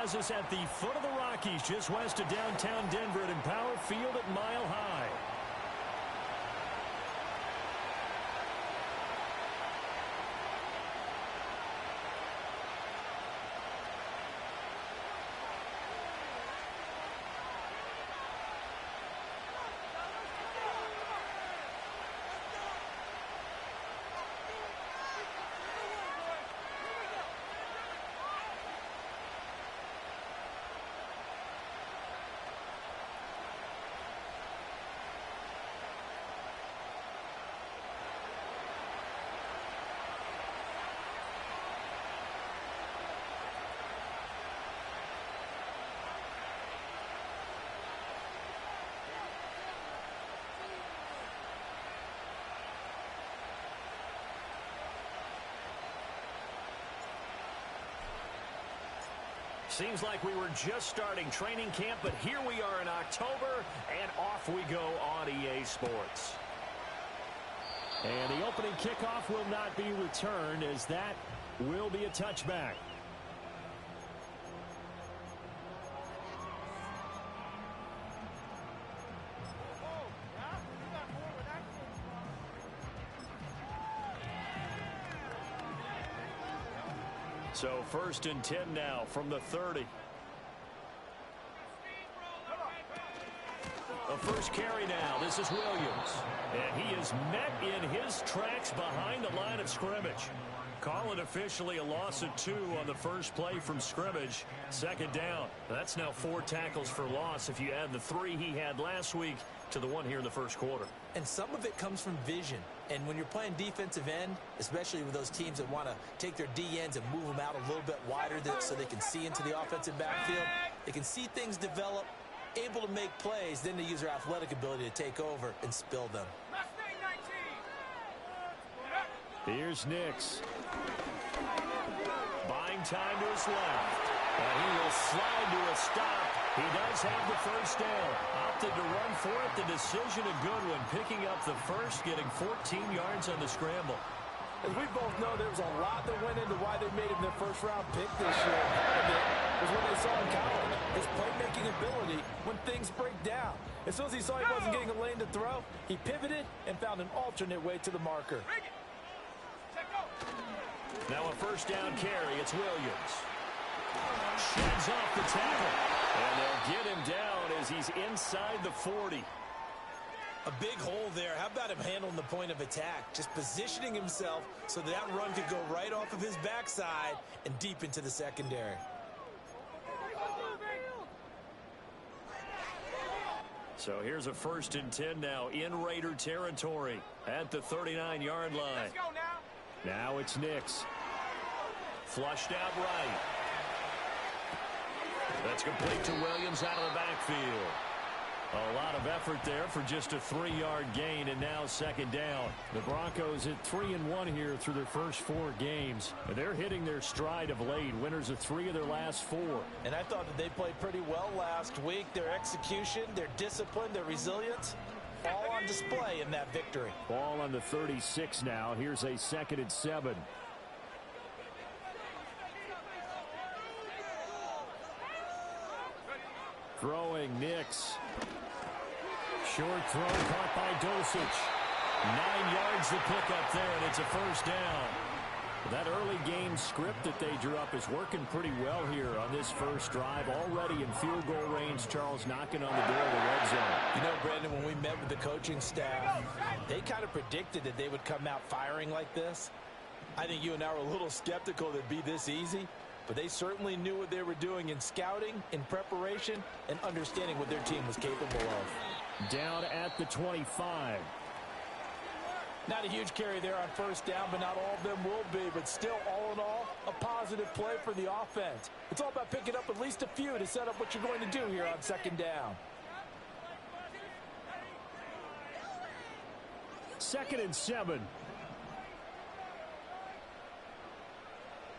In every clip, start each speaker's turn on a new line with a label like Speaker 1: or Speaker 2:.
Speaker 1: has us at the foot of the Rockies, just west of downtown Denver at Empower Field at Mile High. Seems like we were just starting training camp, but here we are in October, and off we go on EA Sports.
Speaker 2: And the opening kickoff will not be returned, as that will be a touchback.
Speaker 1: So 1st and 10 now from the 30. The first carry now. This is Williams. And he is met in his tracks behind the line of scrimmage. Call it officially a loss of 2 on the first play from scrimmage. 2nd down. That's now 4 tackles for loss if you add the 3 he had last week to the 1 here in the first quarter.
Speaker 3: And some of it comes from vision. And when you're playing defensive end, especially with those teams that want to take their D ends and move them out a little bit wider so they can see into the offensive backfield, they can see things develop, able to make plays, then they use their athletic ability to take over and spill them.
Speaker 2: Here's Nix.
Speaker 1: Buying time to his left. And he will slide to a stop. He does have the first down. Opted to run for it. The decision a good one. Picking up the first, getting 14 yards on the scramble.
Speaker 4: As we both know, there was a lot that went into why they made him their first-round pick this year. Part of it was what they saw in college, his playmaking ability when things break down. As soon as he saw he wasn't getting a lane to throw, he pivoted and found an alternate way to the marker.
Speaker 1: Now a first down carry. It's Williams. Sheds off the tackle. And they'll get him down as he's inside the 40.
Speaker 3: A big hole there. How about him handling the point of attack? Just positioning himself so that run could go right off of his backside and deep into the secondary.
Speaker 1: So here's a 1st and 10 now in Raider territory at the 39-yard line.
Speaker 5: Let's go now.
Speaker 1: Now it's Nix. Flushed out right. That's complete to Williams out of the backfield. A lot of effort there for just a 3-yard gain, and now 2nd down.
Speaker 2: The Broncos at 3-1 here through their first 4 games. They're hitting their stride of late. Winners of 3 of their last 4.
Speaker 3: And I thought that they played pretty well last week. Their execution, their discipline, their resilience, all on display in that victory.
Speaker 2: Ball on the 36 now. Here's a 2nd and 7. Throwing Nix. Short throw caught by Dosich.
Speaker 1: 9 yards to pick up there, and it's a first down.
Speaker 2: That early game script that they drew up is working pretty well here on this first drive. Already in field goal range, Charles knocking on the door of the red zone.
Speaker 3: You know, Brandon, when we met with the coaching staff, they kind of predicted that they would come out firing like this. I think you and I were a little skeptical that it'd be this easy, but they certainly knew what they were doing in scouting, in preparation, and understanding what their team was capable of.
Speaker 2: Down at the 25.
Speaker 4: Not a huge carry there on first down, but not all of them will be. But still, all in all, a positive play for the offense. It's all about picking up at least a few to set up what you're going to do here on 2nd down.
Speaker 2: 2nd and 7.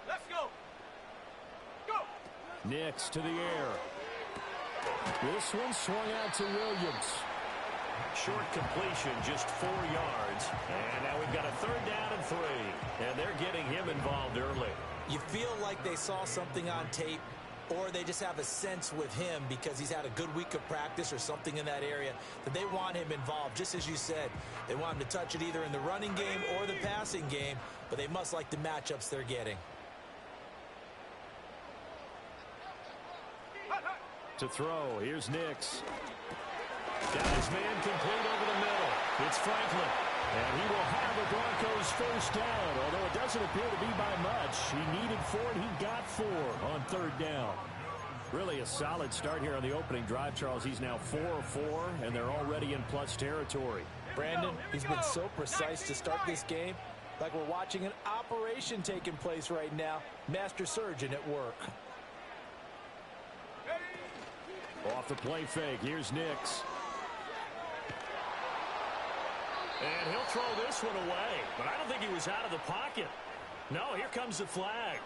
Speaker 5: Let's go. Go.
Speaker 2: Nix to the air. This one swung out to Williams.
Speaker 1: Short completion, just 4 yards. And now we've got a 3rd down and 3. And they're getting him involved early.
Speaker 3: You feel like they saw something on tape or they just have a sense with him because he's had a good week of practice or something in that area that they want him involved. Just as you said, they want him to touch it either in the running game or the passing game, but they must like the matchups they're getting.
Speaker 2: To throw, here's Nix. Got his man complete over the middle. It's Franklin. And he will have the Broncos first down, although it doesn't appear to be by much. He needed 4, and he got 4 on third down. Really a solid start here on the opening drive, Charles. He's now 4 of 4, and they're already in plus territory.
Speaker 3: Brandon, he's been so precise to start this game, like we're watching an operation taking place right now. Master surgeon at work.
Speaker 2: Off the play fake, here's Nix.
Speaker 1: And he'll throw this one away, but I don't think he was out of the pocket. No, here comes the flag.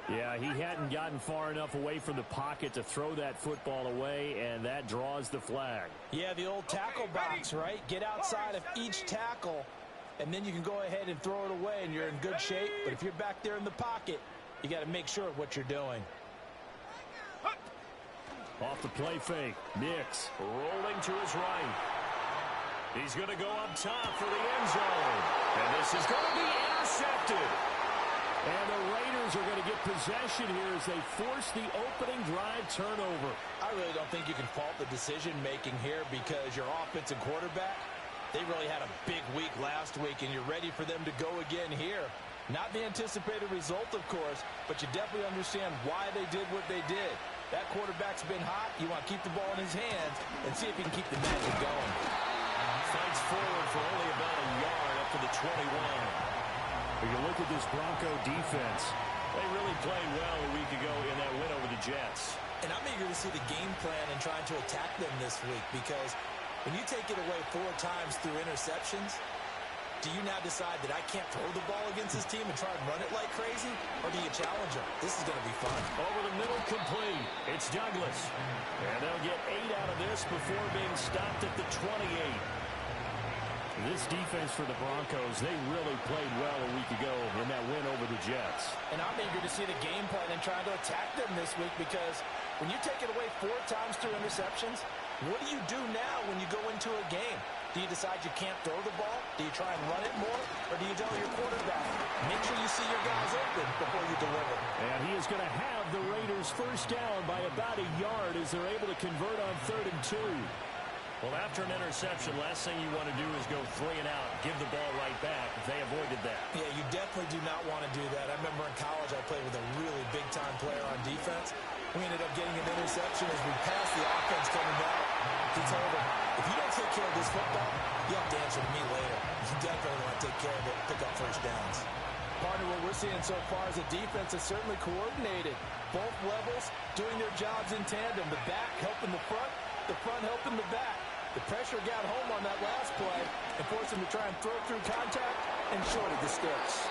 Speaker 2: Yeah, he hadn't gotten far enough away from the pocket to throw that football away, and that draws the flag.
Speaker 3: Yeah, the old tackle box, right? Get outside of each tackle, and then you can go ahead and throw it away, and you're in good shape. But if you're back there in the pocket, you got to make sure of what you're doing.
Speaker 2: Off the play fake, Nix.
Speaker 1: Rolling to his right. He's going to go up top for the end zone. And this is going to be intercepted.
Speaker 2: And the Raiders are going to get possession here as they force the opening drive turnover.
Speaker 3: I really don't think you can fault the decision-making here because your offensive quarterback, they really had a big week last week, and you're ready for them to go again here. Not the anticipated result, of course, but you definitely understand why they did what they did. That quarterback's been hot. You want to keep the ball in his hands and see if he can keep the magic going.
Speaker 1: Fights forward for only about a yard up to the 21.
Speaker 2: When you look at this Bronco defense,
Speaker 1: they really played well a week ago in that win over the Jets.
Speaker 3: And I'm eager to see the game plan and trying to attack them this week because when you take it away 4 times through interceptions, do you now decide that I can't throw the ball against this team and try and run it like crazy? Or do you challenge them? This is going to be fun.
Speaker 1: Over the middle, complete. It's Douglas. And they'll get 8 out of this before being stopped at the 28.
Speaker 2: This defense for the Broncos, they really played well a week ago in that win over the Jets.
Speaker 3: And I'm eager to see the game plan and trying to attack them this week because when you take it away 4 times through interceptions, what do you do now when you go into a game? Do you decide you can't throw the ball? Do you try and run it more? Or do you tell your quarterback, make sure you see your guys open before you deliver?
Speaker 2: And he is going to have the Raiders first down by about a yard as they're able to convert on 3rd and 2.
Speaker 1: Well, after an interception, last thing you want to do is go 3 and out, give the ball right back. They avoided that.
Speaker 3: Yeah, you definitely do not want to do that. I remember in college I played with a really big-time player on defense. We ended up getting an interception as we passed the offense coming down. He told him, if you don't take care of this football, you have to answer to me later. You definitely want to take care of it, pick up first downs. Partner, what we're seeing so far is the defense is certainly coordinated. Both levels doing their jobs in tandem. The back helping the front helping the back. The pressure got home on that last play and forced him to try and throw through contact and shorted the sticks.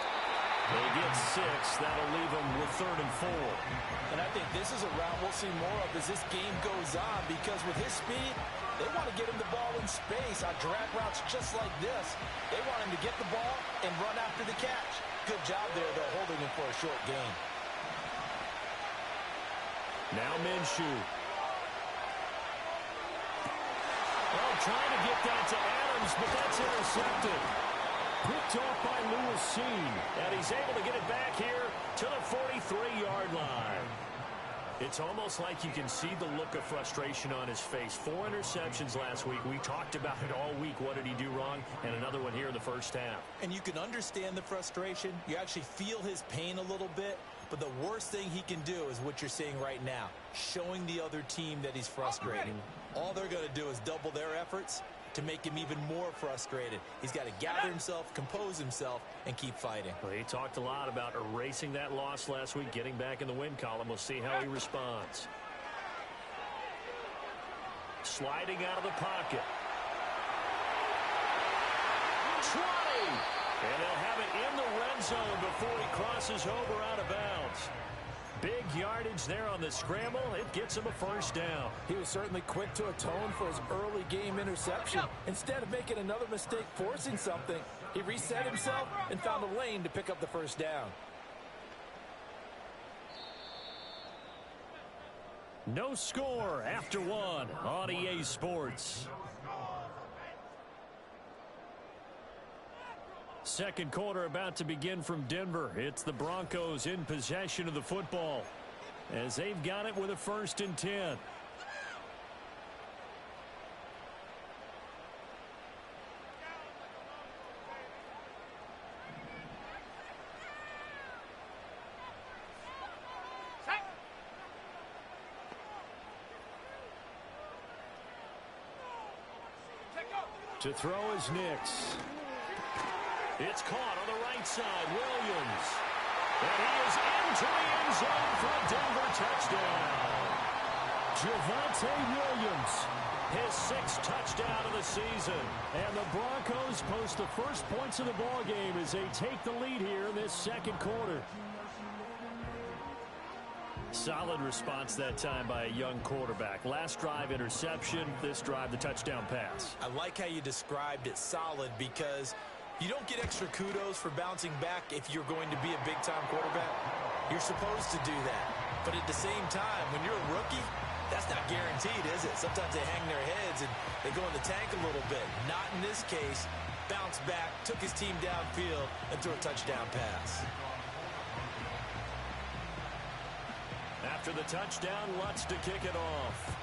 Speaker 1: They get 6. That'll leave them with 3rd and 4.
Speaker 3: And I think this is a round we'll see more of as this game goes on because with his speed, they want to get him the ball in space on drag routes just like this. They want him to get the ball and run after the catch. Good job there, though, holding him for a short gain.
Speaker 2: Now Minshew.
Speaker 1: Well, trying to get that to Adams, but that's intercepted.
Speaker 2: Picked off by Lewis.
Speaker 1: And he's able to get it back here to the 43-yard line. It's almost like you can see the look of frustration on his face. 4 interceptions last week. We talked about it all week. What did he do wrong? And another one here in the first half.
Speaker 3: And you can understand the frustration. You actually feel his pain a little bit. But the worst thing he can do is what you're seeing right now, showing the other team that he's frustrated. All they're going to do is double their efforts to make him even more frustrated. He's got to gather himself, compose himself, and keep fighting.
Speaker 1: Well, he talked a lot about erasing that loss last week, getting back in the win column. We'll see how he responds. Sliding out of the pocket. 20! And they'll have it in the red zone before he crosses over out of bounds. Big yardage there on the scramble. It gets him a first down.
Speaker 3: He was certainly quick to atone for his early game interception. Instead of making another mistake forcing something, he reset himself and found a lane to pick up the first down.
Speaker 1: No score after one on EA Sports. Second quarter about to begin from Denver. It's the Broncos in possession of the football as they've got it with a 1st and 10. To throw is Nix. It's caught on the right side. Williams. And he is into the end zone for a Denver touchdown. Javonte Williams, his 6th touchdown of the season. And the Broncos post the first points of the ballgame as they take the lead here in this second quarter. Solid response that time by a young quarterback. Last drive, interception. This drive, the touchdown pass.
Speaker 3: I like how you described it, solid, because you don't get extra kudos for bouncing back if you're going to be a big-time quarterback. You're supposed to do that. But at the same time, when you're a rookie, that's not guaranteed, is it? Sometimes they hang their heads and they go in the tank a little bit. Not in this case. Bounced back, took his team downfield, and threw a touchdown pass.
Speaker 1: After the touchdown, Lutz to kick it off.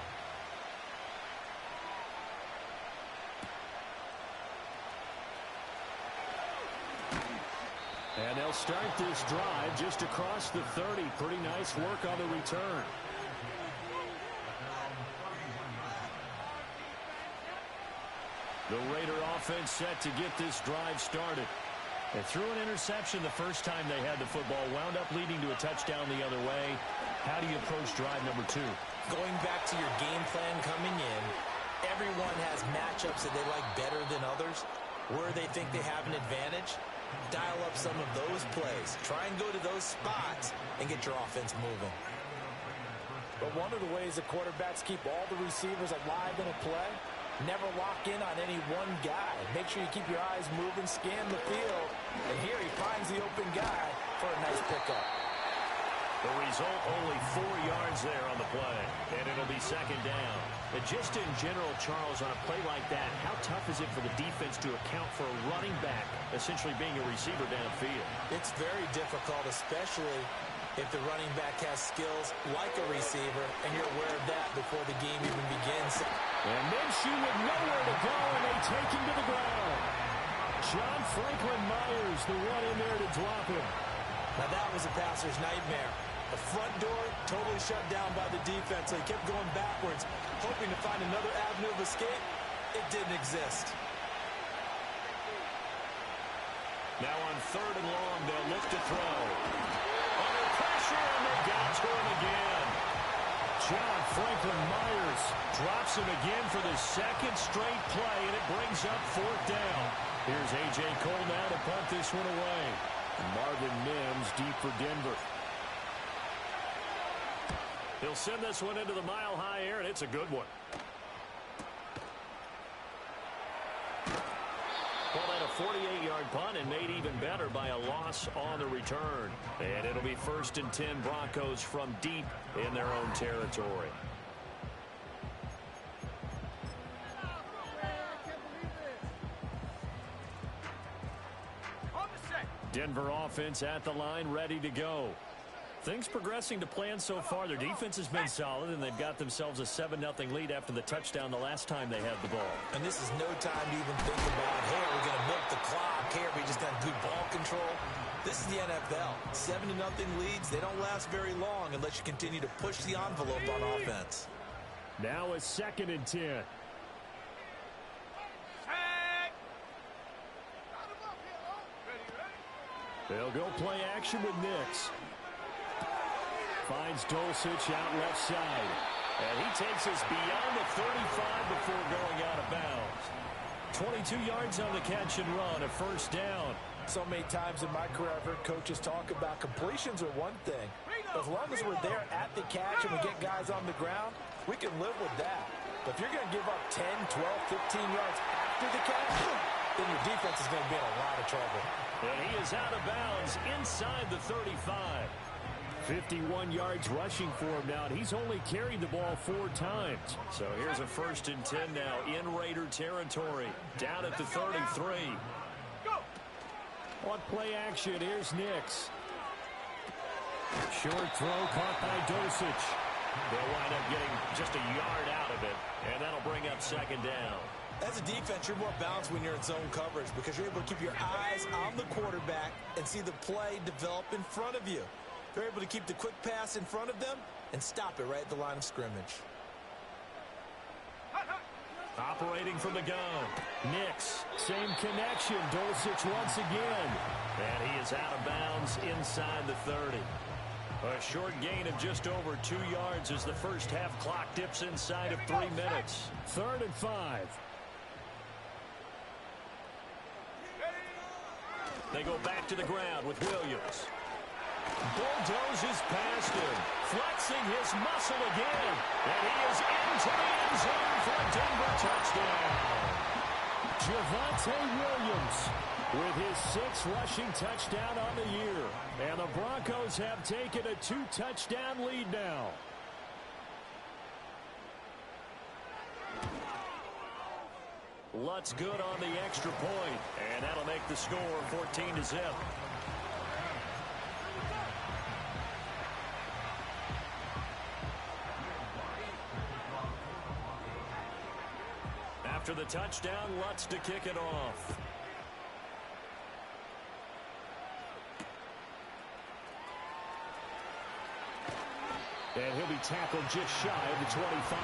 Speaker 1: And they'll start this drive just across the 30. Pretty nice work on the return. The Raider offense set to get this drive started. They threw an interception the first time they had the football, wound up leading to a touchdown the other way. How do you approach drive number 2?
Speaker 3: Going back to your game plan coming in, everyone has matchups that they like better than others. Where they think they have an advantage, dial up some of those plays. Try and go to those spots and get your offense moving.
Speaker 4: But one of the ways that quarterbacks keep all the receivers alive in a play, never lock in on any one guy. Make sure you keep your eyes moving, scan the field. And here he finds the open guy for a nice pickup.
Speaker 1: The result, only 4 yards there on the play, and it'll be 2nd down. But just in general, Charles, on a play like that, how tough is it for the defense to account for a running back essentially being a receiver downfield?
Speaker 3: It's very difficult, especially if the running back has skills like a receiver, and you're aware of that before the game even begins.
Speaker 1: And Minshew with nowhere to go, and they take him to the ground. John Franklin Myers, the one in there to drop him.
Speaker 3: Now that was a passer's nightmare. The front door totally shut down by the defense. They kept going backwards, hoping to find another avenue of escape. It didn't exist.
Speaker 1: Now on 3rd and long, they'll look to throw. Under pressure, and they got to him again. John Franklin Myers drops him again for the 2nd straight play, and it brings up 4th down. Here's A.J. Cole now to punt this one away. And Marvin Mims deep for Denver. He'll send this one into the mile-high air, and it's a good one. Well, that a 48-yard punt and made even better by a loss on the return. And it'll be 1st and 10 Broncos from deep in their own territory. Denver offense at the line, ready to go. Things progressing to plan so far. Their defense has been solid, and they've got themselves a 7-0 lead after the touchdown the last time they had the ball.
Speaker 3: And this is no time to even think about, hey, are we going to milk the clock? Hey, are we just got good ball control? This is the NFL. 7-0 leads, they don't last very long unless you continue to push the envelope on offense.
Speaker 1: Now a 2nd and 10. They'll go play action with Nix. Finds Dulcich out left side. And he takes us beyond the 35 before going out of bounds. 22 yards on the catch and run, a 1st down.
Speaker 4: So many times in my career, I've heard coaches talk about completions are one thing. As long as we're there at the catch and we get guys on the ground, we can live with that. But if you're going to give up 10, 12, 15 yards after the catch, then your defense is going to be in a lot of trouble.
Speaker 1: And he is out of bounds inside the 35.
Speaker 2: 51 yards rushing for him now, and he's only carried the ball 4 times.
Speaker 1: So here's a 1st and 10 now in Raider territory. Down at the 33.
Speaker 2: On play action, here's Nix. Short throw caught by Dosich.
Speaker 1: They'll wind up getting just a yard out of it, and that'll bring up 2nd down.
Speaker 3: As a defense, you're more balanced when you're in zone coverage because you're able to keep your eyes on the quarterback and see the play develop in front of you. They're able to keep the quick pass in front of them and stop it right at the line of scrimmage.
Speaker 1: Operating from the gun. Nix.
Speaker 2: Same connection. Dosich once again.
Speaker 1: And he is out of bounds inside the 30. A short gain of just over 2 yards as the first half clock dips inside of 3 minutes.
Speaker 2: 3rd and 5.
Speaker 1: They go back to the ground with Williams. Bulldozes past him, flexing his muscle again, and he is into the end zone for a Denver touchdown.
Speaker 2: Javonte Williams with his 6th rushing touchdown on the year, and the Broncos have taken a 2-touchdown lead now.
Speaker 1: Lutz good on the extra point, and that'll make the score 14-0. After the touchdown, Lutz to kick it off.
Speaker 2: And he'll be tackled just shy of the 25.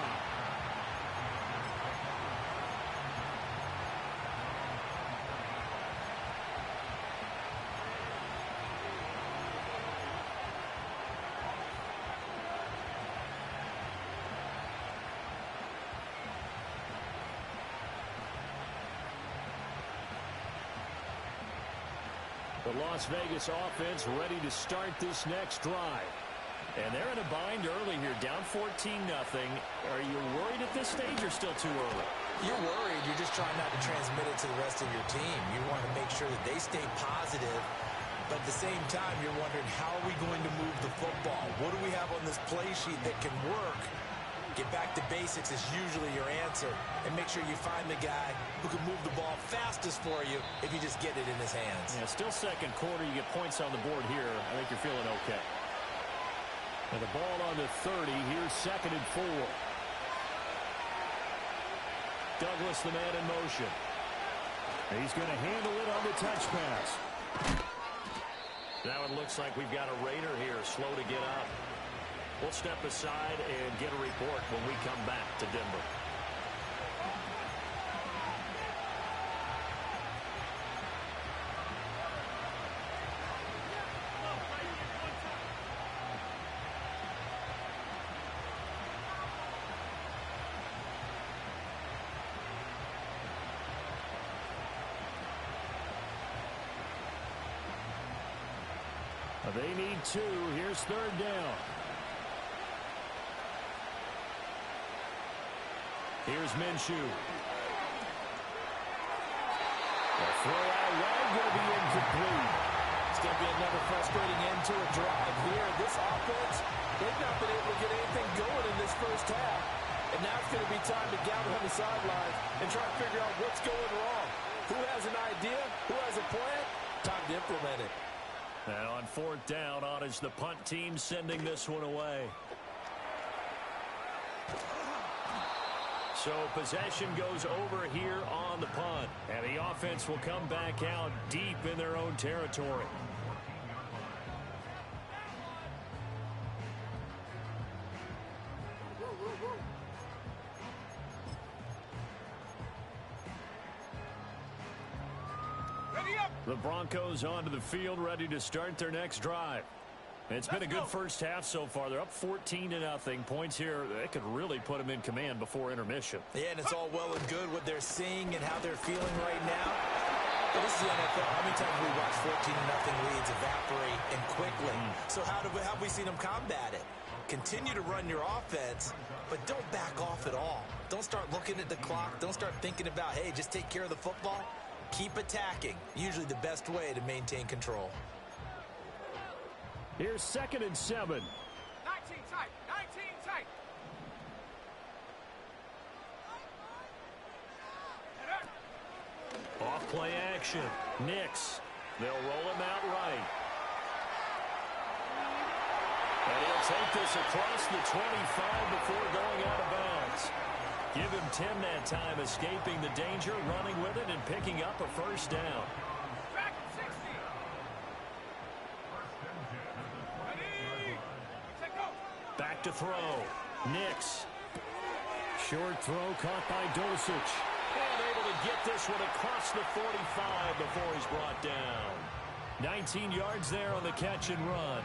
Speaker 2: The Las Vegas offense ready to start this next drive.
Speaker 1: And they're in a bind early here, down 14-0. Are you worried at this stage or still too early?
Speaker 3: You're worried. You're just trying not to transmit it to the rest of your team. You want to make sure that they stay positive. But at the same time, you're wondering, how are we going to move the football? What do we have on this play sheet that can work? Get back to basics is usually your answer. And make sure you find the guy who can move the ball fastest for you if you just get it in his hands.
Speaker 1: Yeah, still 2nd quarter. You get points on the board here. I think you're feeling okay.
Speaker 2: And the ball on the 30. Here's 2nd and 4.
Speaker 1: Douglas, the man in motion.
Speaker 2: He's going to handle it on the touch pass.
Speaker 1: Now it looks like we've got a Raider here, slow to get up. We'll step aside and get a report when we come back to Denver.
Speaker 2: They need 2. Here's 3rd down. Here's Minshew. The throw out wide will be incomplete.
Speaker 4: It's going to be another frustrating end to a drive here. This offense, they've not been able to get anything going in this first half. And now it's going to be time to gather on the sidelines and try to figure out what's going wrong. Who has an idea? Who has a plan? Time to implement it.
Speaker 1: And on 4th down, on is the punt team sending this one away. So possession goes over here on the punt. And the offense will come back out deep in their own territory. The Broncos onto the field, ready to start their next drive. It's been a good first half so far. They're up 14-0. Points here, they could really put them in command before intermission.
Speaker 3: Yeah, and it's all well and good what they're seeing and how they're feeling right now. But this is the NFL. How many times have we watched 14-0 leads evaporate and quickly? So how have we seen them combat it? Continue to run your offense, but don't back off at all. Don't start looking at the clock. Don't start thinking about, hey, just take care of the football. Keep attacking. Usually the best way to maintain control.
Speaker 2: Here's 2nd and 7.
Speaker 5: 19 tight. 19 tight.
Speaker 1: Off play action. Nix. They'll roll him out right. And he'll take this across the 25 before going out of bounds. Give him 10 that time, escaping the danger, running with it, and picking up a first down.
Speaker 5: Track 60. Ready. Take go.
Speaker 1: Back to throw. Nix. Short throw caught by Dosich. And able to get this one across the 45 before he's brought down. 19 yards there on the catch and run.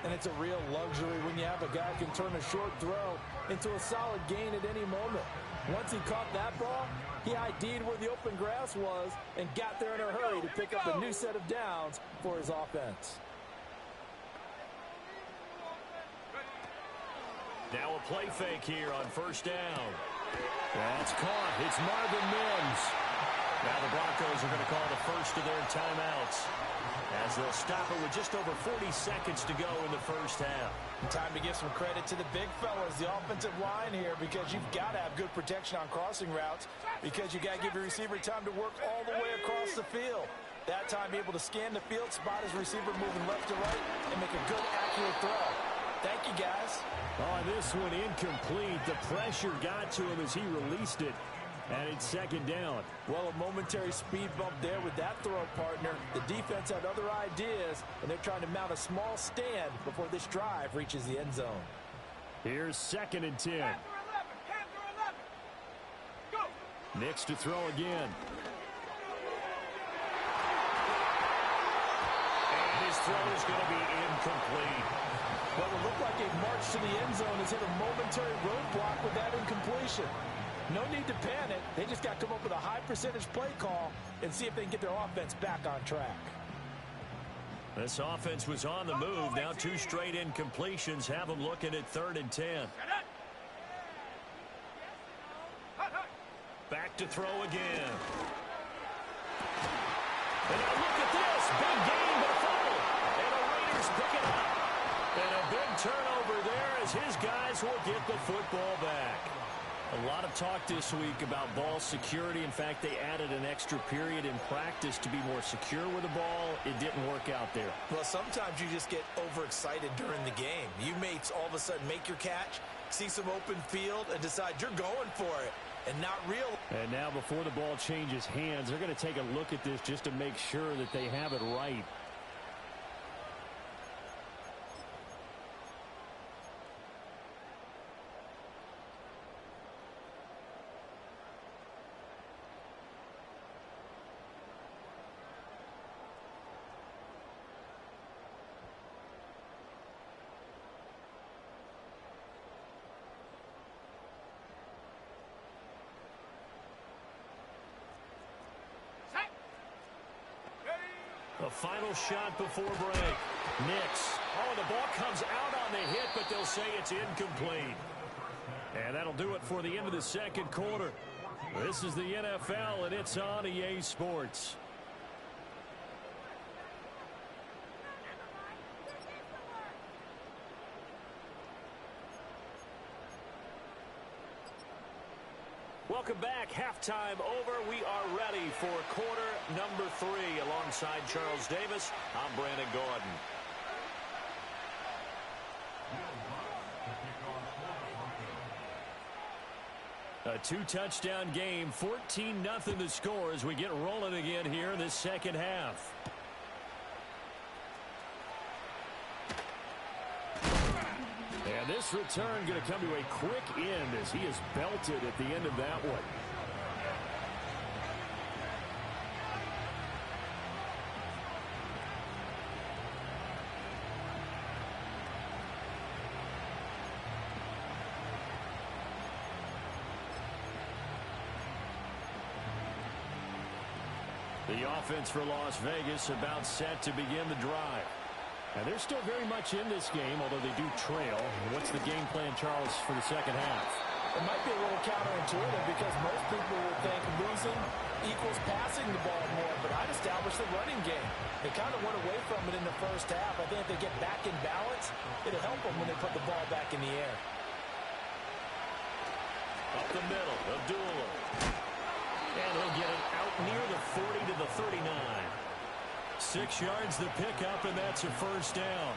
Speaker 4: And it's a real luxury when you have a guy who can turn a short throw into a solid gain at any moment. Once he caught that ball, he ID'd where the open grass was and got there in a hurry to pick up a new set of downs for his offense.
Speaker 1: Now a play fake here on first down. That's caught. It's Marvin Mims. Now the Broncos are going to call the first of their timeouts, as they'll stop it with just over 40 seconds to go in the first half.
Speaker 4: Time to give some credit to the big fellas, the offensive line here, because you've got to have good protection on crossing routes, because you got to give your receiver time to work all the way across the field. That time, be able to scan the field, spot his receiver moving left to right, and make a good, accurate throw. Thank you, guys.
Speaker 2: Oh, this one incomplete. The pressure got to him as he released it. And it's 2nd down.
Speaker 4: Well, a momentary speed bump there with that throw, partner. The defense had other ideas, and they're trying to mount a small stand before this drive reaches the end zone.
Speaker 2: Here's 2nd and 10.
Speaker 5: Hand through 11. Go.
Speaker 2: Nix to throw again.
Speaker 1: And his throw is going to be incomplete.
Speaker 4: Well, it looked like a march to the end zone has hit a momentary roadblock with that incompletion. No need to panic. They just got to come up with a high percentage play call and see if they can get their offense back on track.
Speaker 1: This offense was on the move. Now 2 straight incompletions have them looking at 3rd and 10. Back to throw again. And now look at this. Big gain, but a fumble. And the Raiders pick it up. And a big turnover there as his guys will get the football back. A lot of talk this week about ball security. In fact, they added an extra period in practice to be more secure with the ball. It didn't work out there.
Speaker 3: Well, sometimes you just get overexcited during the game. You may all of a sudden make your catch, see some open field, and decide you're going for it, and not real.
Speaker 2: And now before the ball changes hands, they're going to take a look at this just to make sure that they have it right.
Speaker 1: A final shot before break. Nix. Oh, the ball comes out on the hit, but they'll say it's incomplete. And that'll do it for the end of the second quarter. This is the NFL, and it's on EA Sports. Welcome back. Halftime over. We are ready for quarter number 3. Alongside Charles Davis, I'm Brandon Gordon. A 2-touchdown game, 14-0 the score as we get rolling again here in this second half. And this return going to come to a quick end as he is belted at the end of that one. The offense for Las Vegas about set to begin the drive. And they're still very much in this game, although they do trail. What's the game plan, Charles, for the second half?
Speaker 4: It might be a little counterintuitive because most people would think losing
Speaker 3: equals passing the ball more, but I'd establish the running game. They kind of went away from it in the first half. I think if they get back in balance, it'll help them when they put the ball back in the air.
Speaker 1: Up the middle, Abdullah. And he'll get it out near the 40 to the 39. 6 yards the pickup, and that's a first down.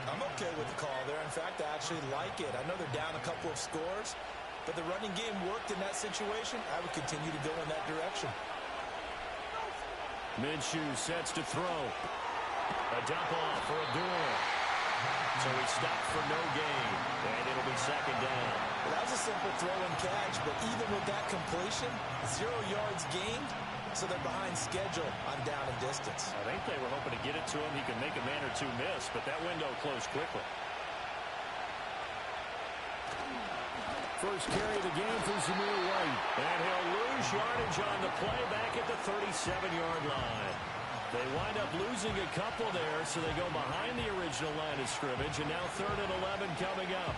Speaker 3: I'm okay with the call there. In fact, I actually like it. I know they're down a couple of scores, but the running game worked in that situation. I would continue to go in that direction.
Speaker 1: Minshew sets to throw. A dump off for Abdullah. So he stopped for no gain, and it'll be second down.
Speaker 3: Well, that was a simple throw and catch, but even with that completion, 0 yards gained, so they're behind schedule on down and distance.
Speaker 1: I think they were hoping to get it to him. He could make a man or two miss, but that window closed quickly.
Speaker 2: First carry of the game for Zamir White.
Speaker 1: And he'll lose yardage on the play back at the 37-yard line. They wind up losing a couple there, so they go behind the original line of scrimmage, and now 3rd and 11 coming up.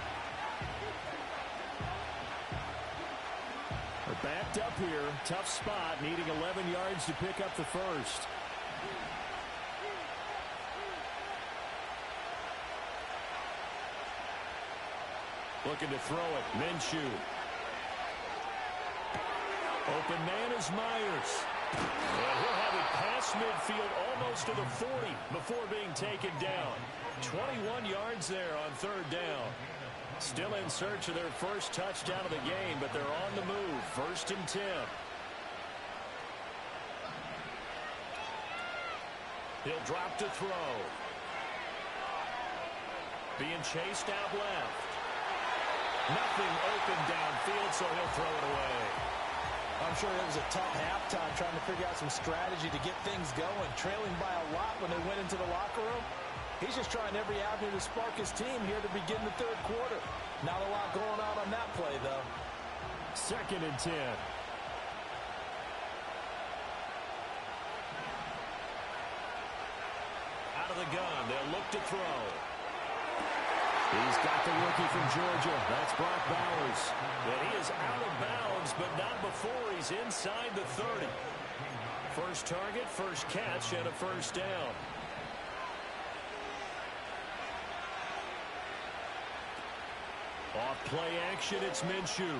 Speaker 2: They're backed up here. Tough spot, needing 11 yards to pick up the first.
Speaker 1: Looking to throw it. Minshew. Open man is Myers. And he'll have it past midfield almost to the 40 before being taken down. 21 yards there on 3rd down. Still in search of their first touchdown of the game, but they're on the move. 1st and 10. He'll drop to throw. Being chased out left. Nothing open downfield, so he'll throw it away.
Speaker 3: I'm sure it was a tough halftime trying to figure out some strategy to get things going. Trailing by a lot when they went into the locker room. He's just trying every avenue to spark his team here to begin the 3rd quarter. Not a lot going on that play, though.
Speaker 2: 2nd and 10.
Speaker 1: Out of the gun, they'll look to throw.
Speaker 2: He's got the rookie from Georgia. That's Brock Bowers.
Speaker 1: And he is out of bounds, but not before he's inside the 30. First target, first catch, and a first down. Off play action, it's Minshew.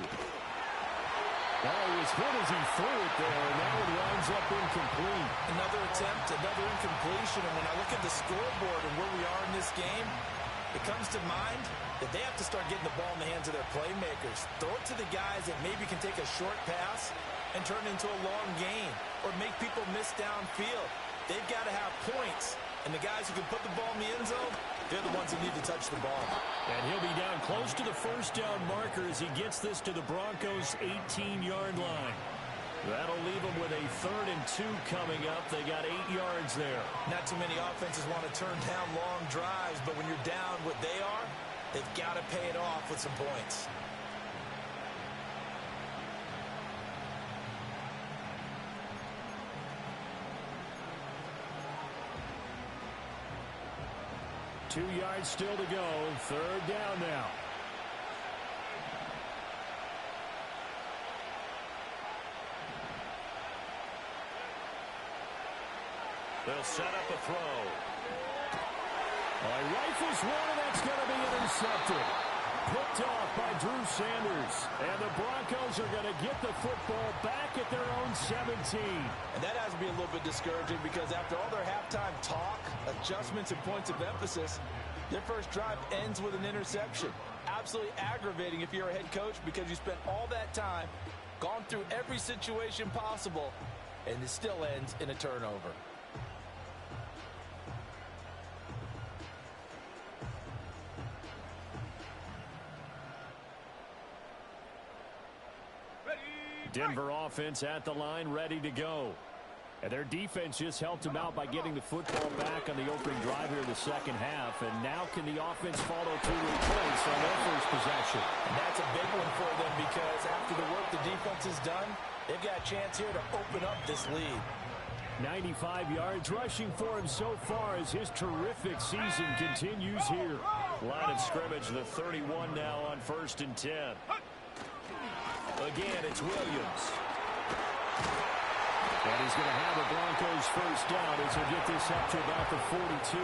Speaker 2: Oh, he was hit as he threw it there, and now it winds up incomplete.
Speaker 3: Another attempt, another incompletion, and when I look at the scoreboard and where we are in this game, it comes to mind that they have to start getting the ball in the hands of their playmakers. Throw it to the guys that maybe can take a short pass and turn it into a long gain or make people miss downfield. They've got to have points, and the guys who can put the ball in the end zone, they're the ones who need to touch the ball.
Speaker 1: And he'll be down close to the first down marker as he gets this to the Broncos' 18-yard line. That'll leave them with a 3rd and 2 coming up. They got 8 yards there.
Speaker 3: Not too many offenses want to turn down long drives, but when you're down what they are, they've got to pay it off with some points.
Speaker 2: Two yards still to go. 3rd down now.
Speaker 1: They'll set up a throw.
Speaker 2: He rifles one, and that's going to be intercepted. Picked off by Drew Sanders. And the Broncos are going to get the football back at their own 17.
Speaker 3: And that has to be a little bit discouraging because after all their halftime talk, adjustments, and points of emphasis, their first drive ends with an interception. Absolutely aggravating if you're a head coach because you spent all that time, gone through every situation possible, and it still ends in a turnover.
Speaker 2: Denver offense at the line, ready to go. And their defense just helped them out by getting the football back on the opening drive here in the second half. And now can the offense follow through with points on their first possession?
Speaker 3: And that's a big one for them because after the work the defense has done, they've got a chance here to open up this lead.
Speaker 2: 95 yards rushing for him so far as his terrific season continues here.
Speaker 1: Line of scrimmage, the 31 now on 1st and 10. Again, it's Williams.
Speaker 2: And he's going to have a Broncos first down as he'll get this up to about the 42.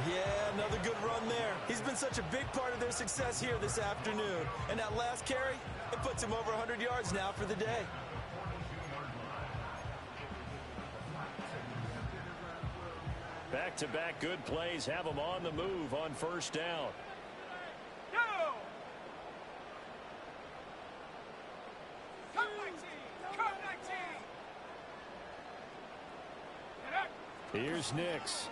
Speaker 3: Yeah, another good run there. He's been such a big part of their success here this afternoon. And that last carry, it puts him over 100 yards now for the day.
Speaker 1: Back-to-back good plays have him on the move on first down.
Speaker 5: Go! Come 19! Come 19!
Speaker 2: Here's Nix.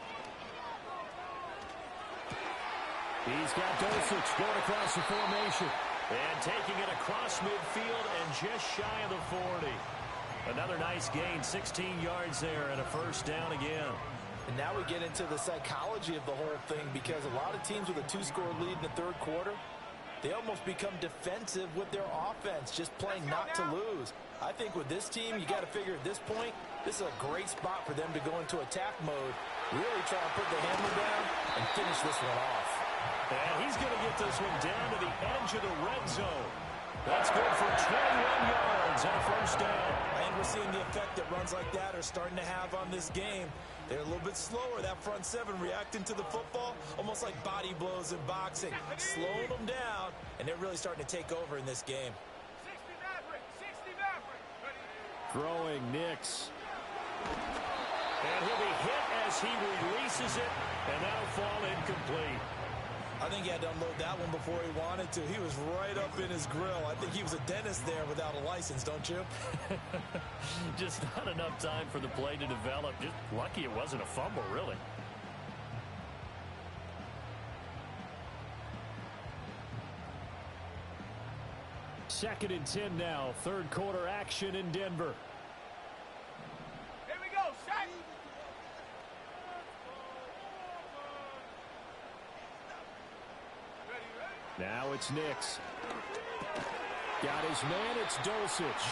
Speaker 2: He's got Dulcich going across the formation.
Speaker 1: And taking it across midfield and just shy of the 40. Another nice gain, 16 yards there and a first down again.
Speaker 3: And now we get into the psychology of the whole thing, because a lot of teams with a 2-score lead in the third quarter, they almost become defensive with their offense, just playing not to lose. I think with this team, you got to figure at this point, this is a great spot for them to go into attack mode, really try and put the hammer down and finish this one off.
Speaker 1: And he's going to get this one down to the edge of the red zone. That's good for 21 yards and a first down.
Speaker 3: And we're seeing the effect that runs like that are starting to have on this game. They're a little bit slower, that front seven, reacting to the football, almost like body blows in boxing, slowing them down, and they're really starting to take over in this game.
Speaker 5: 60 Maverick! 60 Maverick! Ready?
Speaker 2: Throwing Nix.
Speaker 1: And he'll be hit as he releases it, and that'll fall incomplete.
Speaker 3: I think he had to unload that one before he wanted to. He was right up in his grill. I think he was a dentist there without a license, don't you?
Speaker 1: Just not enough time for the play to develop. Just lucky it wasn't a fumble, really.
Speaker 2: Second and 10 now. Third quarter action in Denver.
Speaker 5: Here we go, set! Ready, ready?
Speaker 2: Now it's Nix. Got his man, it's Dulcich.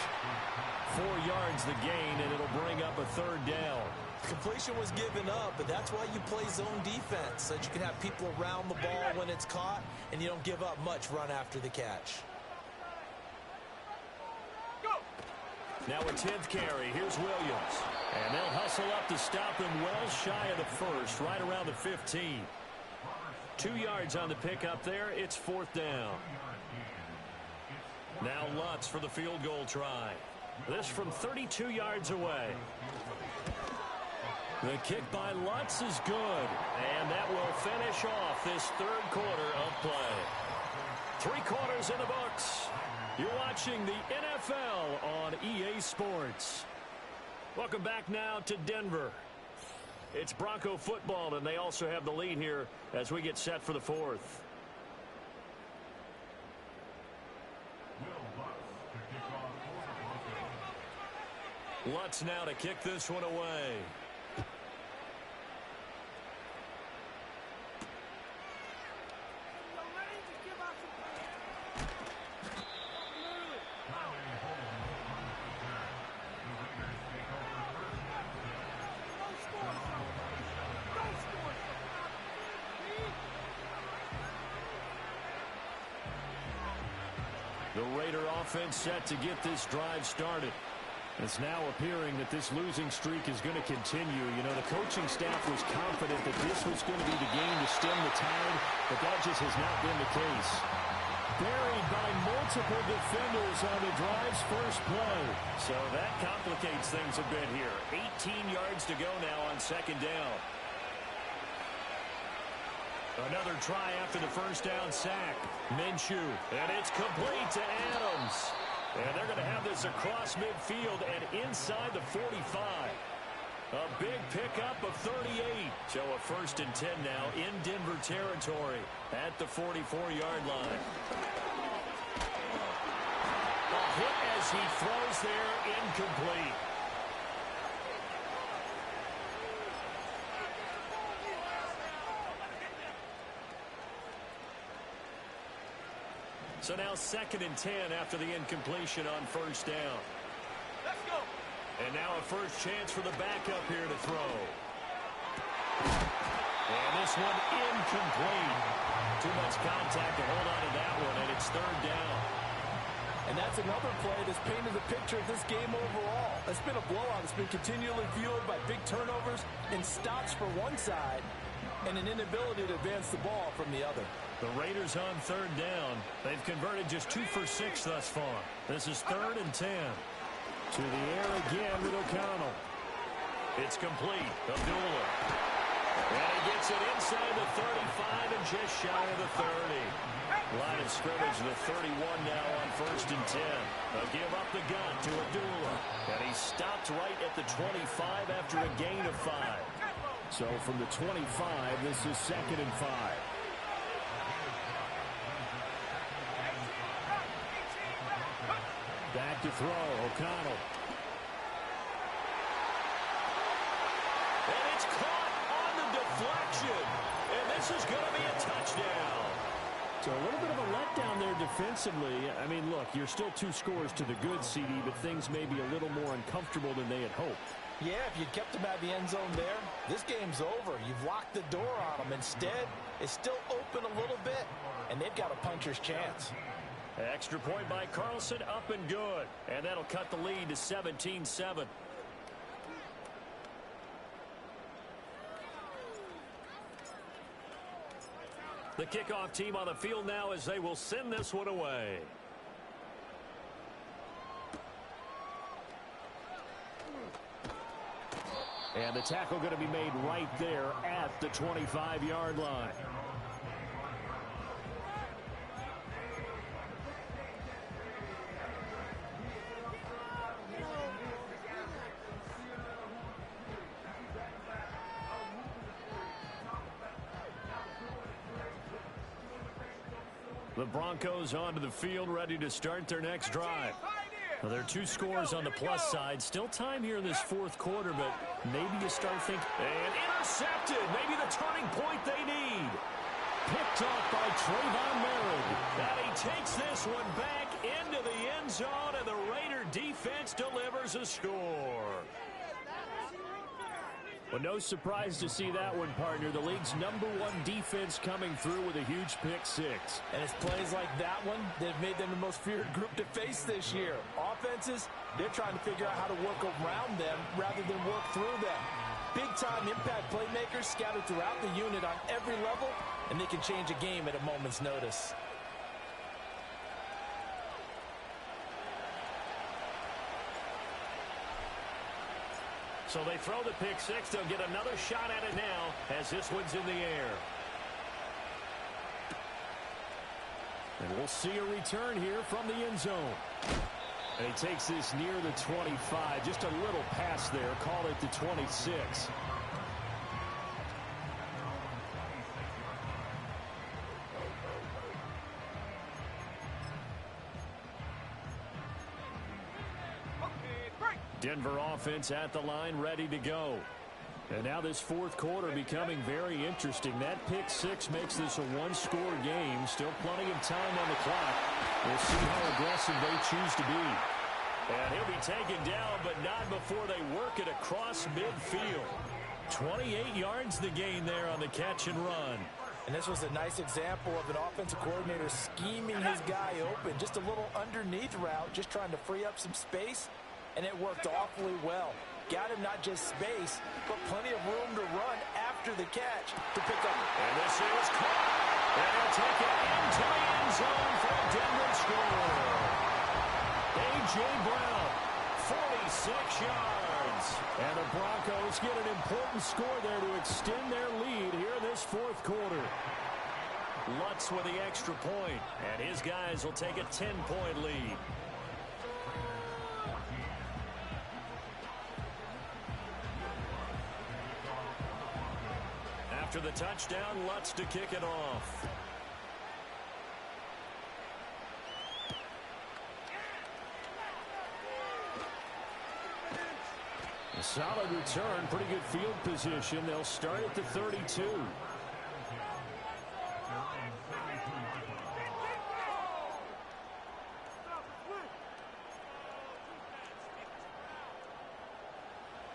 Speaker 1: 4 yards the gain, and it'll bring up a third down.
Speaker 3: Completion was given up, but that's why you play zone defense, so that you can have people around the ball when it's caught, and you don't give up much run after the catch.
Speaker 5: Go!
Speaker 1: Now a 10th carry. Here's Williams. And they'll hustle up to stop him well shy of the first, right around the 15. 2 yards on the pickup there. It's fourth down. Now Lutz for the field goal try. This from 32 yards away. The kick by Lutz is good. And that will finish off this third quarter of play. 3 quarters in the books. You're watching the NFL on EA Sports. Welcome back now to Denver. It's Bronco football, and they also have the lead here as we get set for the fourth. Lutz now to kick this one away. The Raider offense set to get this drive started. It's now appearing that this losing streak is going to continue. You know, the coaching staff was confident that this was going to be the game to stem the tide, but that just has not been the case. Buried by multiple defenders on the drive's first play. So that complicates things a bit here. 18 yards to go now on second down. Another try after the first down sack. Minshew, and it's complete to Adams. And they're going to have this across midfield and inside the 45. A big pickup of 38. So a first and 10 now in Denver territory at the 44-yard line. A hit as he throws there, incomplete. So now second and 10 after the incompletion on first down.
Speaker 5: Let's go!
Speaker 1: And now a first chance for the backup here to throw. And this one incomplete. Too much contact to hold on to that one, and it's third down.
Speaker 4: And that's another play that's painted the picture of this game overall. It's been a blowout. It's been continually fueled by big turnovers and stops for one side and an inability to advance the ball from the other.
Speaker 1: The Raiders on third down. They've converted just 2 for 6 thus far. This is 3rd and 10. To the air again with O'Connell. It's complete. Abdullah. And he gets it inside the 35 and just shy of the 30. Line of scrimmage, the 31 now on 1st and 10. A give up the gun to Abdullah. And he stopped right at the 25 after a gain of 5.
Speaker 2: So from the 25, this is 2nd and 5. Back to throw, O'Connell.
Speaker 1: And it's caught on the deflection. And this is going to be a touchdown.
Speaker 2: So a little bit of a letdown there defensively. I mean, look, you're still 2 scores to the good, CD, but things may be a little more uncomfortable than they had hoped.
Speaker 4: Yeah, if you'd kept him out of the end zone there, this game's over. You've locked the door on him. Instead, it's still open a little bit, and they've got a puncher's chance.
Speaker 1: Extra point by Carlson, up and good. And that'll cut the lead to 17-7. The kickoff team on the field now as they will send this one away.
Speaker 2: And the tackle going to be made right there at the 25-yard line.
Speaker 1: The Broncos onto the field, ready to start their next drive. Well, there are 2 scores on the plus side. Still time here in this 4th quarter, but maybe you start thinking. And intercepted. Maybe the turning point they need.
Speaker 2: Picked off by Trayvon Merritt.
Speaker 1: And he takes this one back into the end zone, and the Raider defense delivers a score.
Speaker 2: Well, no surprise to see that one, partner. The league's #1 defense coming through with a huge pick 6.
Speaker 4: And it's plays like that one that have made them the most feared group to face this year. Offenses, they're trying to figure out how to work around them rather than work through them. Big-time impact playmakers scattered throughout the unit on every level, and they can change a game at a moment's notice.
Speaker 1: So they throw the pick 6. They'll get another shot at it now as this one's in the air.
Speaker 2: And we'll see a return here from the end zone. And he takes this near the 25. Just a little pass there. Call it the 26.
Speaker 1: Denver offense at the line, ready to go.
Speaker 2: And now this 4th quarter becoming very interesting. That pick 6 makes this a 1-score game. Still plenty of time on the clock. We'll see how aggressive they choose to be.
Speaker 1: And he'll be taken down, but not before they work it across midfield. 28 yards the gain there on the catch and run.
Speaker 4: And this was a nice example of an offensive coordinator scheming his guy open. Just a little underneath route, just trying to free up some space. And it worked awfully well. Got him not just space, but plenty of room to run after the catch to pick up.
Speaker 1: And this is caught. And he'll take it into the end zone for a Denver score. A.J. Brown, 46 yards.
Speaker 2: And the Broncos get an important score there to extend their lead here in this 4th quarter.
Speaker 1: Lutz with the extra point. And his guys will take a 10-point lead. After the touchdown, Lutz to kick it off.
Speaker 2: A solid return, pretty good field position. They'll start at the 32.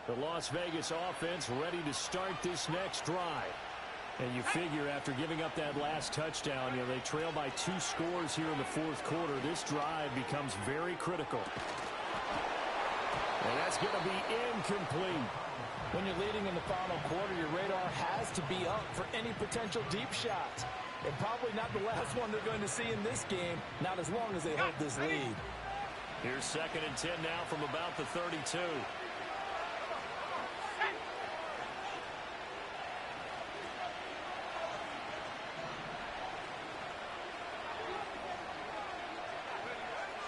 Speaker 2: The Las Vegas offense ready to start this next drive. And you figure after giving up that last touchdown, they trail by 2 scores here in the fourth quarter. This drive becomes very critical. And that's going to be incomplete.
Speaker 3: When you're leading in the final quarter, your radar has to be up for any potential deep shots. And probably not the last one they're going to see in this game, not as long as they hold this lead.
Speaker 1: Here's 2nd and 10 now from about the 32.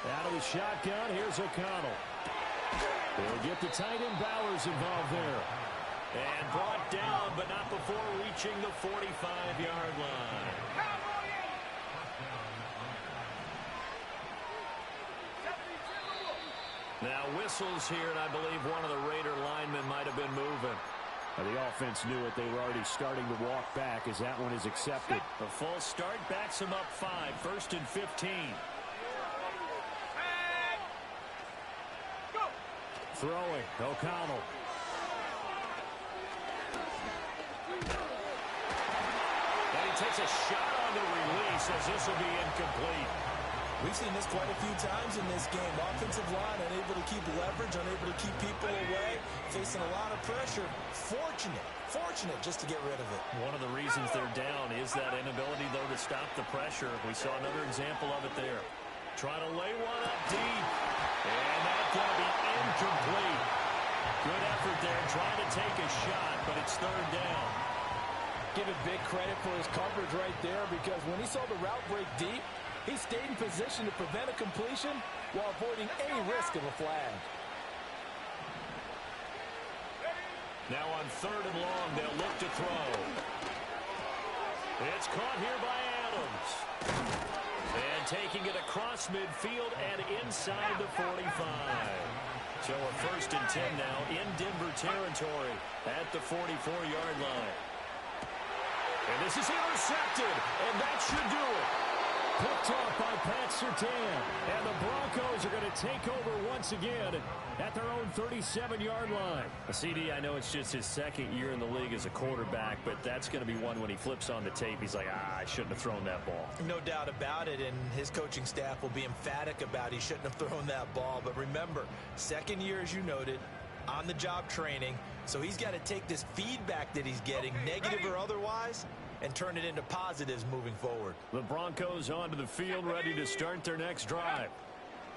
Speaker 2: Out of the shotgun, here's O'Connell. They'll get the tight end Bowers involved there.
Speaker 1: And brought down, but not before reaching the 45-yard line. Now whistles here, and I believe one of the Raider linemen might have been moving.
Speaker 2: The offense knew it. They were already starting to walk back as that one is accepted.
Speaker 1: A false start backs him up 5. 1st and 15.
Speaker 2: Throwing, O'Connell.
Speaker 1: And he takes a shot on the release as this will be incomplete.
Speaker 4: We've seen this quite a few times in this game. Offensive line unable to keep leverage, unable to keep people away, facing a lot of pressure. Fortunate just to get rid of it.
Speaker 1: One of the reasons they're down is that inability, though, to stop the pressure. We saw another example of it there. Trying to lay one up deep. And that's going to be incomplete. Good effort there, trying to take a shot, but it's 3rd down.
Speaker 3: Give it big credit for his coverage right there, because when he saw the route break deep, he stayed in position to prevent a completion while avoiding any risk of a flag.
Speaker 1: Now on 3rd and long, they'll look to throw. It's caught here by Adams. And taking it across midfield and inside the 45. So a 1st and 10 now in Denver territory at the 44-yard line. And this is intercepted, and that should do it.
Speaker 2: Picked off by Pat Surtain. And the Broncos are going to take over once again at their own 37-yard line.
Speaker 1: CD, I know it's just his 2nd year in the league as a quarterback, but that's going to be one when he flips on the tape. He's like, I shouldn't have thrown that ball.
Speaker 3: No doubt about it, and his coaching staff will be emphatic about he shouldn't have thrown that ball. But remember, 2nd year, as you noted, on-the-job training. So he's got to take this feedback that he's getting, negative or otherwise, and turn it into positives moving forward.
Speaker 2: The Broncos onto the field, ready to start their next drive.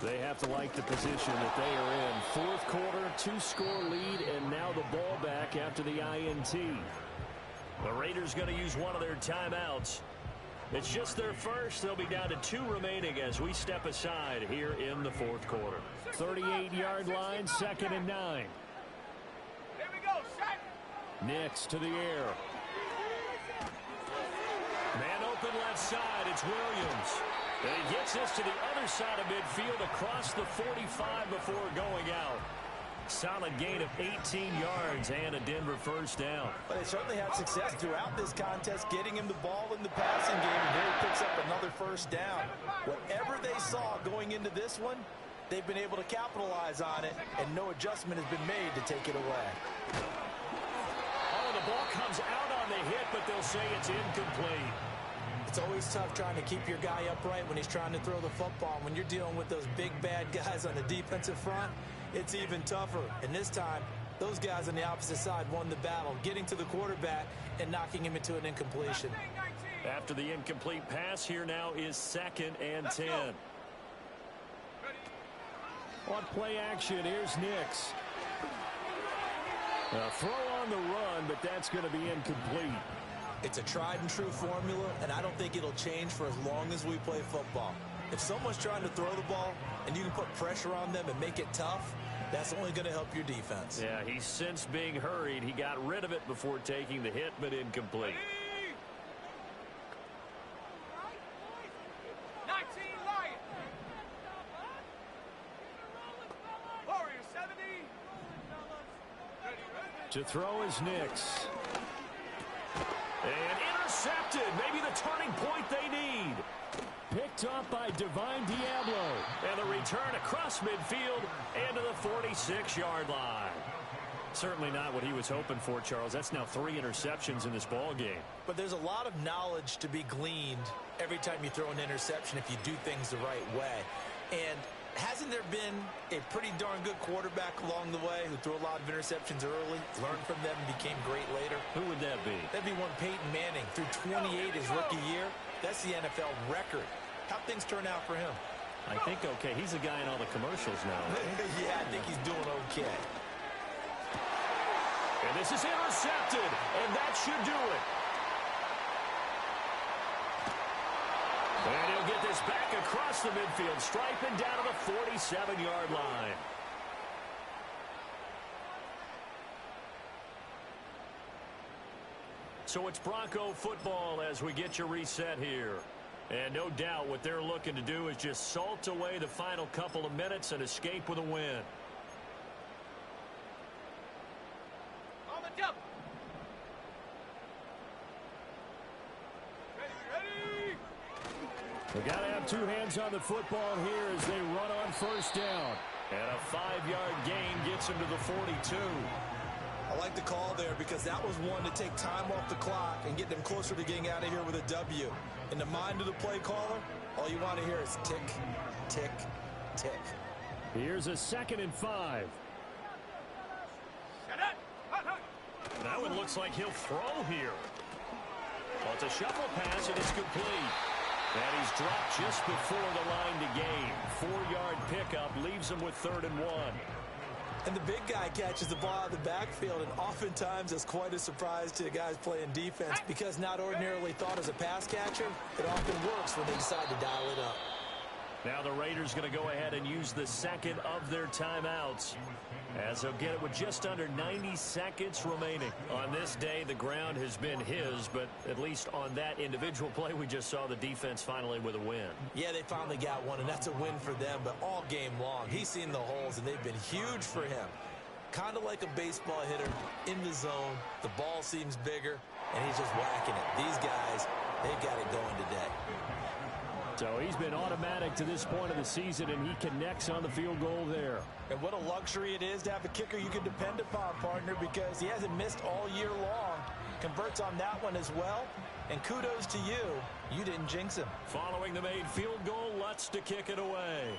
Speaker 2: They have to like the position that they are in. 4th quarter, 2-score lead, and now the ball back after the INT.
Speaker 1: The Raiders going to use one of their timeouts. It's just their first. They'll be down to 2 remaining as we step aside here in the 4th quarter.
Speaker 2: 38-yard line, 2nd and 9.
Speaker 5: Here we go, set.
Speaker 2: Nix to the air.
Speaker 1: Man open left side, it's Williams. And he gets this to the other side of midfield across the 45 before going out. Solid gain of 18 yards and a Denver 1st down.
Speaker 3: But they certainly had success throughout this contest, getting him the ball in the passing game, and there he picks up another 1st down. Whatever they saw going into this one, they've been able to capitalize on it, and no adjustment has been made to take it away.
Speaker 1: Oh, the ball comes out on the hit, but they'll say it's incomplete.
Speaker 3: It's always tough trying to keep your guy upright when he's trying to throw the football. When you're dealing with those big, bad guys on the defensive front, it's even tougher. And this time, those guys on the opposite side won the battle, getting to the quarterback and knocking him into an incompletion.
Speaker 1: After the incomplete pass, here now is 2nd and 10.
Speaker 2: On play action, here's Nix. A throw on the run, but that's going to be incomplete.
Speaker 3: It's a tried-and-true formula, and I don't think it'll change for as long as we play football. If someone's trying to throw the ball and you can put pressure on them and make it tough, that's only going to help your defense.
Speaker 1: Yeah, he's since being hurried. He got rid of it before taking the hit, but incomplete.
Speaker 5: 19 Lions. Warriors 70.
Speaker 2: To throw is Nix.
Speaker 1: And intercepted. Maybe the turning point they need.
Speaker 2: Picked up by Divine Diablo.
Speaker 1: And the return across midfield and to the 46-yard line. Certainly not what he was hoping for, Charles. That's now 3 interceptions in this ball game.
Speaker 3: But there's a lot of knowledge to be gleaned every time you throw an interception if you do things the right way. And hasn't there been a pretty darn good quarterback along the way who threw a lot of interceptions early, learned from them, and became great later?
Speaker 1: Who would that be?
Speaker 3: That'd be one Peyton Manning. Threw 28 his rookie year. That's the NFL record. How'd things turn out for him?
Speaker 1: I think okay. He's the guy in all the commercials now. Right?
Speaker 3: Yeah, I think he's doing okay.
Speaker 1: And this is intercepted, and that should do it. And he'll get this back across the midfield stripe and down to the 47-yard line. So it's Bronco football as we get you reset here. And no doubt what they're looking to do is just salt away the final couple of minutes and escape with a win.
Speaker 5: On the jump. Ready.
Speaker 2: They got to have 2 hands on the football here as they run on first down.
Speaker 1: And a 5-yard gain gets him to the 42.
Speaker 3: I like the call there because that was one to take time off the clock and get them closer to getting out of here with a W. In the mind of the play caller, all you want to hear is tick, tick, tick.
Speaker 2: Here's a 2nd and 5.
Speaker 1: That one looks like he'll throw here. Well, it's a shuffle pass, and it's complete. And he's dropped just before the line to gain. 4-yard pickup leaves him with 3rd and 1.
Speaker 3: And the big guy catches the ball out of the backfield, and oftentimes it's quite a surprise to the guys playing defense because not ordinarily thought as a pass catcher, it often works when they decide to dial it up.
Speaker 1: Now the Raiders going to go ahead and use the 2nd of their timeouts as they'll get it with just under 90 seconds remaining. On this day, the ground has been his, but at least on that individual play, we just saw the defense finally with a win.
Speaker 3: Yeah, they finally got one, and that's a win for them, but all game long, he's seen the holes, and they've been huge for him. Kind of like a baseball hitter in the zone. The ball seems bigger, and he's just whacking it. These guys, they've got it going today.
Speaker 2: So he's been automatic to this point of the season, and he connects on the field goal there.
Speaker 3: And what a luxury it is to have a kicker you can depend upon, partner, because he hasn't missed all year long. Converts on that one as well. And kudos to you. You didn't jinx him.
Speaker 1: Following the made field goal, Lutz to kick it away.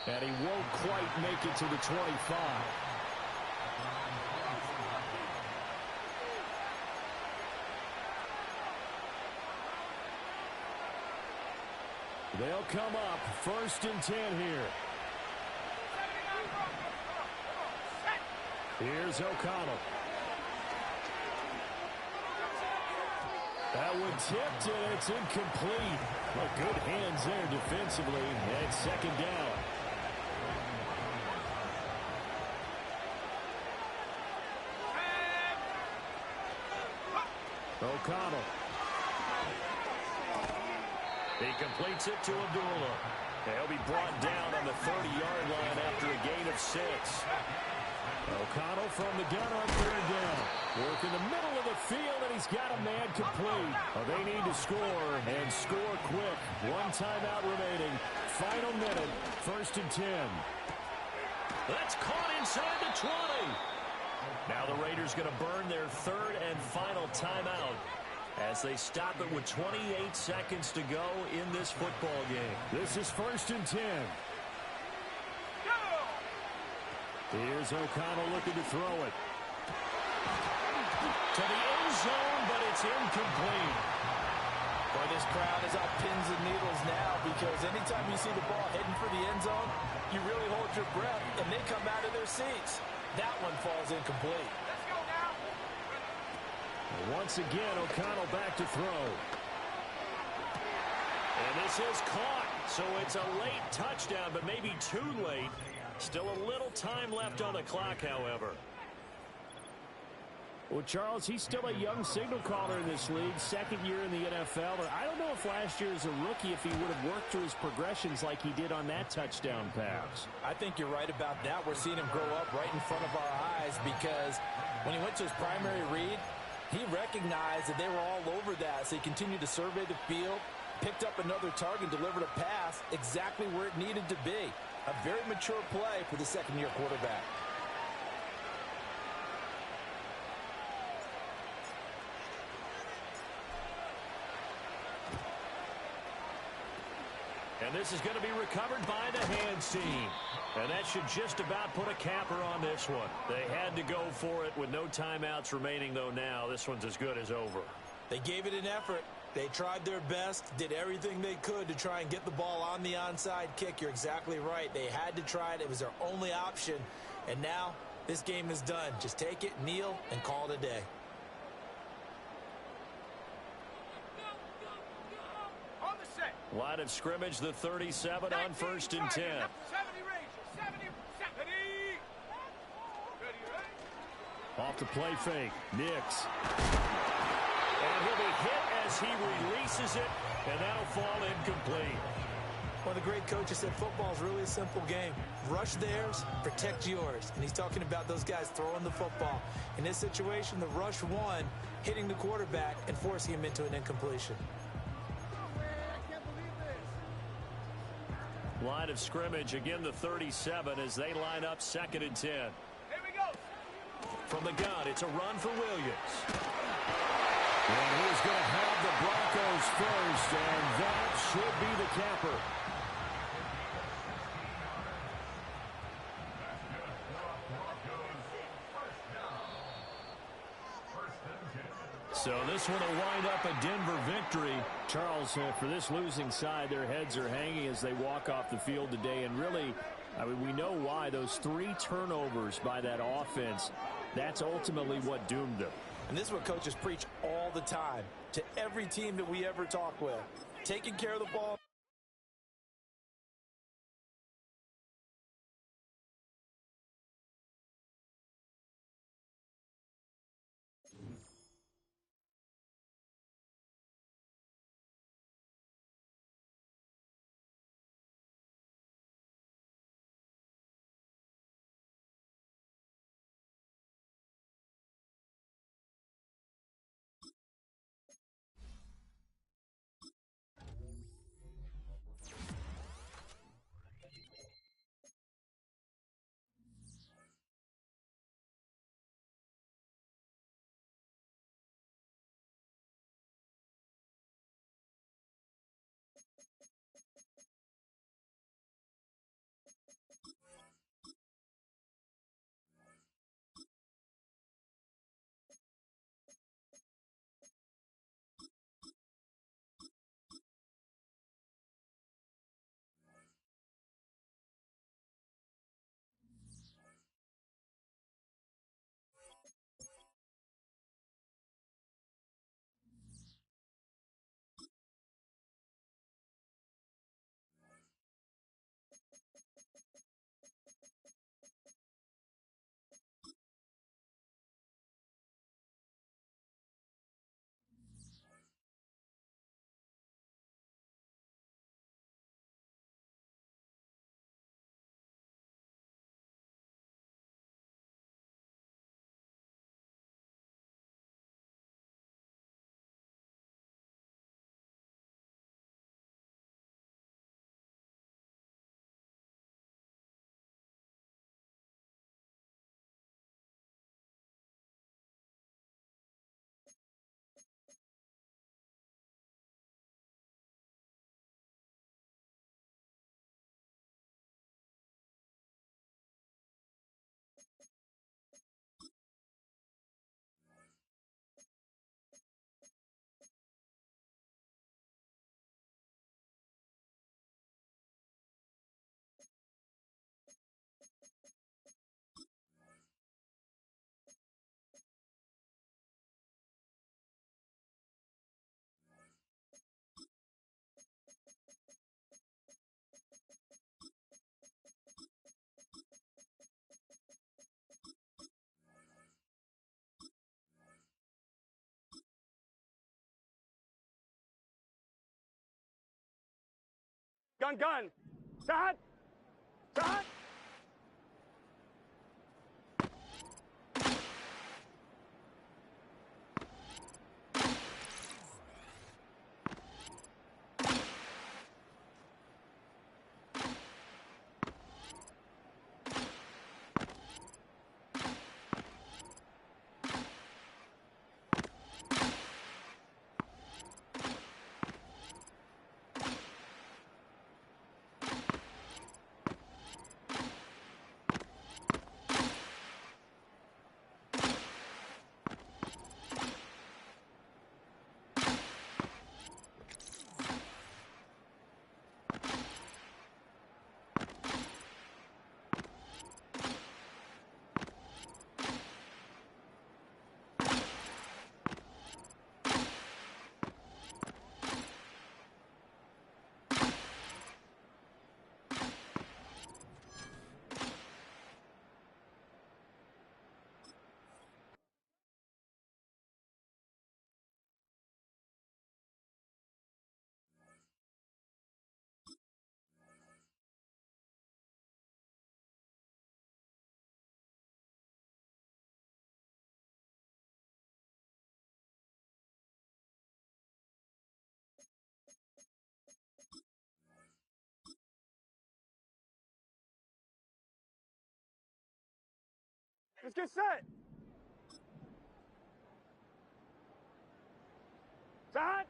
Speaker 2: And he won't quite make it to the 25. They'll come up 1st and 10 here. Here's O'Connell. That one tipped, and it's incomplete. Well, good hands there defensively, and 2nd down. O'Connell.
Speaker 1: He completes it to Abdullah. He'll be brought down on the 30-yard line after a gain of 6.
Speaker 2: O'Connell from the gun on 3rd down. Work in the middle of the field, and he's got a man complete. They need to score, and score quick. 1 timeout remaining. Final minute, 1st and 10.
Speaker 1: That's caught inside the 20. Now the Raiders going to burn their 3rd and final timeout as they stop it with 28 seconds to go in this football game.
Speaker 2: This is 1st and 10. Here's O'Connell looking to throw it.
Speaker 1: To the end zone, but it's incomplete.
Speaker 3: Boy, this crowd is on pins and needles now because anytime you see the ball heading for the end zone, you really hold your breath, and they come out of their seats. That one falls incomplete.
Speaker 5: Let's go now.
Speaker 2: Once again, O'Connell back to throw.
Speaker 1: And this is caught. So it's a late touchdown, but maybe too late. Still a little time left on the clock, however.
Speaker 2: Well, Charles, he's still a young signal caller in this league, 2nd year in the NFL. But I don't know if last year as a rookie, if he would have worked through his progressions like he did on that touchdown pass.
Speaker 3: I think you're right about that. We're seeing him grow up right in front of our eyes because when he went to his primary read, he recognized that they were all over that. So he continued to survey the field, picked up another target, delivered a pass exactly where it needed to be. A very mature play for the second-year quarterback.
Speaker 1: And this is going to be recovered by the hands team. And that should just about put a capper on this one. They had to go for it with no timeouts remaining, though now this one's as good as over.
Speaker 3: They gave it an effort. They tried their best, did everything they could to try and get the ball on the onside kick. You're exactly right. They had to try it. It was their only option. And now this game is done. Just take it, kneel, and call it a day.
Speaker 5: On the set.
Speaker 1: Line of scrimmage, the 37 on 1st and 10.
Speaker 5: 70 Rangers. 70. Ready, right?
Speaker 2: Off the play fake. Nix.
Speaker 1: And he'll be hit as he releases it, and that'll fall incomplete.
Speaker 3: One of the great coaches said football is really a simple game. Rush theirs, protect yours. And he's talking about those guys throwing the football. In this situation, the rush won, hitting the quarterback and forcing him into an incompletion.
Speaker 1: Line of scrimmage, again the 37 as they line up 2nd and 10.
Speaker 5: Here we go.
Speaker 1: From the gun, it's a run for Williams. And he's going to have the Broncos first, and that should be the capper. So this one will wind up a Denver victory.
Speaker 2: Charles, for this losing side, their heads are hanging as they walk off the field today. And really, I mean, we know why. Those 3 turnovers by that offense, that's ultimately what doomed them.
Speaker 3: And this is what coaches preach all the time to every team that we ever talk with. Taking care of the ball.
Speaker 5: Gun. Sahad. Let's get set. Set.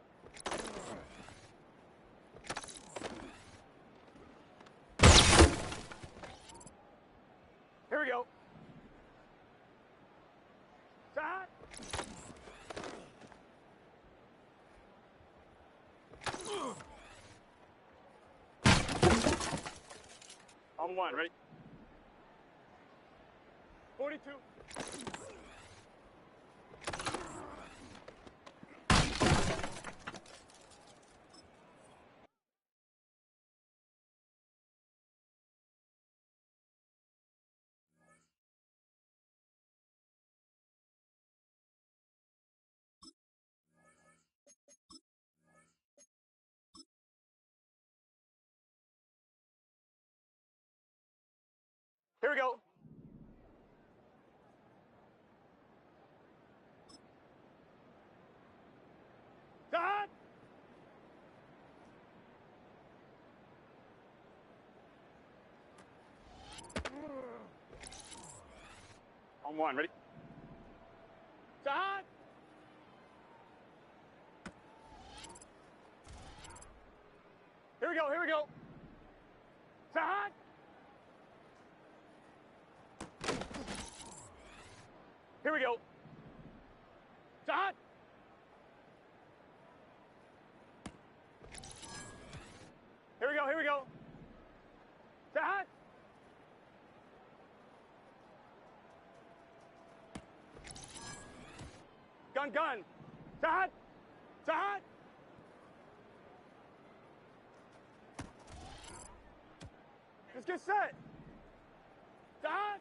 Speaker 5: Here we go. Set. On one, ready? 42. Here we go. Set. On one, ready? Set. Here we go, here we go. Set. Here we go. Set. Here we go, here we go. Set. Gun, gun. Set. Set. Let's get set. Set.